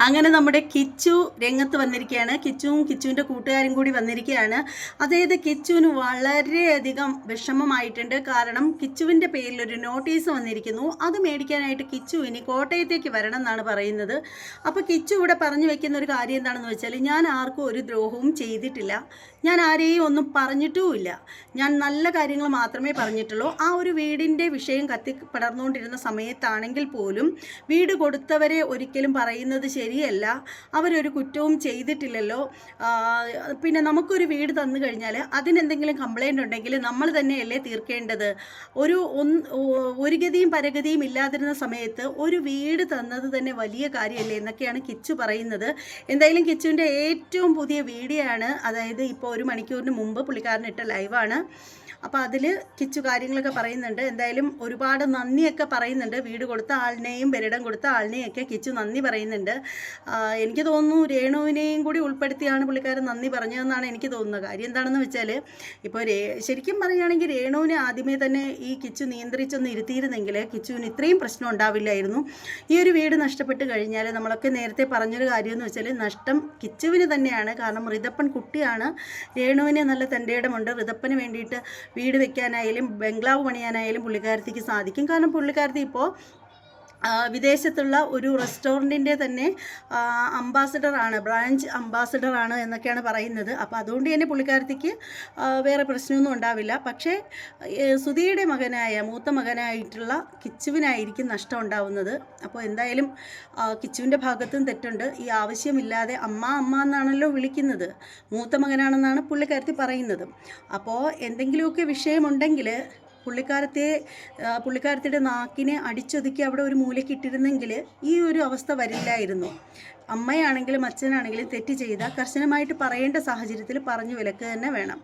അങ്ങനെ നമ്മുടെ കിച്ചു രംഗത്ത് വന്നിരിക്കുകയാണ്. കിച്ചുവും കിച്ചുവിൻ്റെ കൂട്ടുകാരും കൂടി വന്നിരിക്കുകയാണ്. അതായത് കിച്ചുവിന് വളരെയധികം വിഷമമായിട്ടുണ്ട്. കാരണം കിച്ചുവിൻ്റെ പേരിൽ ഒരു നോട്ടീസ് വന്നിരിക്കുന്നു. അത് മേടിക്കാനായിട്ട് കിച്ചു ഇനി കോട്ടയത്തേക്ക് വരണം എന്നാണ് പറയുന്നത്. അപ്പോൾ കിച്ചു ഇവിടെ പറഞ്ഞു വെക്കുന്ന ഒരു കാര്യം എന്താണെന്ന് വെച്ചാൽ, ഞാൻ ആർക്കും ഒരു ദ്രോഹവും ചെയ്തിട്ടില്ല, ഞാൻ ആരെയും ഒന്നും പറഞ്ഞിട്ടുമില്ല, ഞാൻ നല്ല കാര്യങ്ങൾ മാത്രമേ പറഞ്ഞിട്ടുള്ളൂ. ആ ഒരു വീടിൻ്റെ വിഷയം പടർന്നുകൊണ്ടിരുന്ന സമയത്താണെങ്കിൽ പോലും വീട് കൊടുത്തവരെ ഒരിക്കലും പറയുന്നത് ശരിയല്ല, അവരൊരു കുറ്റവും ചെയ്തിട്ടില്ലല്ലോ. പിന്നെ നമുക്കൊരു വീട് തന്നു കഴിഞ്ഞാൽ അതിനെന്തെങ്കിലും കംപ്ലൈൻ്റ് ഉണ്ടെങ്കിൽ നമ്മൾ തന്നെയല്ലേ തീർക്കേണ്ടത്. ഒരു ഗതിയും പരഗതിയും ഇല്ലാതിരുന്ന സമയത്ത് ഒരു വീട് തന്നത് തന്നെ വലിയ കാര്യമല്ലേ എന്നൊക്കെയാണ് കിച്ചു പറയുന്നത്. എന്തായാലും കിച്ചുവിൻ്റെ ഏറ്റവും പുതിയ വീഡിയോ ആണ്, അതായത് ഇപ്പോൾ 1 മണിക്കൂറിന് മുമ്പ് പുള്ളിക്കാരനിട്ട ലൈവാണ്. അപ്പോൾ അതിൽ കിച്ചു കാര്യങ്ങളൊക്കെ പറയുന്നുണ്ട്. എന്തായാലും ഒരുപാട് നന്ദിയൊക്കെ പറയുന്നുണ്ട്. വീട് കൊടുത്ത ആളിനെയും പെരിടം കൊടുത്ത ആളിനെയൊക്കെ കിച്ചു നന്ദി പറയുന്നുണ്ട്. എനിക്ക് തോന്നുന്നു രേണുവിനെയും കൂടി ഉൾപ്പെടുത്തിയാണ് പുള്ളിക്കാരൻ നന്ദി പറഞ്ഞതെന്നാണ് എനിക്ക് തോന്നുന്നത്. കാര്യം എന്താണെന്ന് വെച്ചാൽ, ഇപ്പോൾ ശരിക്കും പറയുകയാണെങ്കിൽ രേണുവിനെ ആദ്യമേ തന്നെ ഈ കിച്ചു നിയന്ത്രിച്ചൊന്ന് ഇരുത്തിയിരുന്നെങ്കിൽ കിച്ചുവിന് ഇത്രയും പ്രശ്നം ഉണ്ടാവില്ലായിരുന്നു. ഈ ഒരു വീട് നഷ്ടപ്പെട്ട് കഴിഞ്ഞാൽ നമ്മളൊക്കെ നേരത്തെ പറഞ്ഞൊരു കാര്യമെന്ന് വെച്ചാൽ, നഷ്ടം കിച്ചുവിന് തന്നെയാണ്. കാരണം ഋതപ്പൻ കുട്ടിയാണ്, രേണുവിന് നല്ല തൻ്റെ ഇടമുണ്ട്. ഋതപ്പന് വേണ്ടിയിട്ട് വീട് വെക്കാനായാലും ബംഗ്ലാവ് പണിയാനായാലും പുള്ളിക്കാരത്തിക്ക് സാധിക്കും. കാരണം പുള്ളിക്കാരത്തി ഇപ്പോൾ വിദേശത്തുള്ള ഒരു റെസ്റ്റോറൻറ്റിൻ്റെ തന്നെ അംബാസഡറാണ്, ബ്രാഞ്ച് അംബാസഡറാണ് എന്നൊക്കെയാണ് പറയുന്നത്. അപ്പോൾ അതുകൊണ്ട് തന്നെ പുള്ളിക്കാരത്തിക്ക് വേറെ പ്രശ്നമൊന്നും ഉണ്ടാവില്ല. പക്ഷേ സുധിയുടെ മൂത്ത മകനായിട്ടുള്ള കിച്ചുവിനായിരിക്കും നഷ്ടം ഉണ്ടാവുന്നത്. അപ്പോൾ എന്തായാലും കിച്ചുവിൻ്റെ ഭാഗത്തും തെറ്റുണ്ട്. ഈ ആവശ്യമില്ലാതെ അമ്മ എന്നാണല്ലോ വിളിക്കുന്നത്, മൂത്ത മകനാണെന്നാണ് പുള്ളിക്കാരത്തി പറയുന്നത്. അപ്പോൾ എന്തെങ്കിലുമൊക്കെ വിഷയമുണ്ടെങ്കിൽ പുള്ളിക്കാരത്തിയുടെ നാക്കിനെ അടിച്ചൊതുക്കി അവിടെ ഒരു മൂലയ്ക്ക് ഇട്ടിരുന്നെങ്കിൽ ഈ ഒരു അവസ്ഥ വരില്ലായിരുന്നു. അമ്മയാണെങ്കിലും അച്ഛനാണെങ്കിലും തെറ്റ് ചെയ്താൽ കർശനമായിട്ട് പറയേണ്ട സാഹചര്യത്തിൽ പറഞ്ഞു വിലക്കുക തന്നെ വേണം.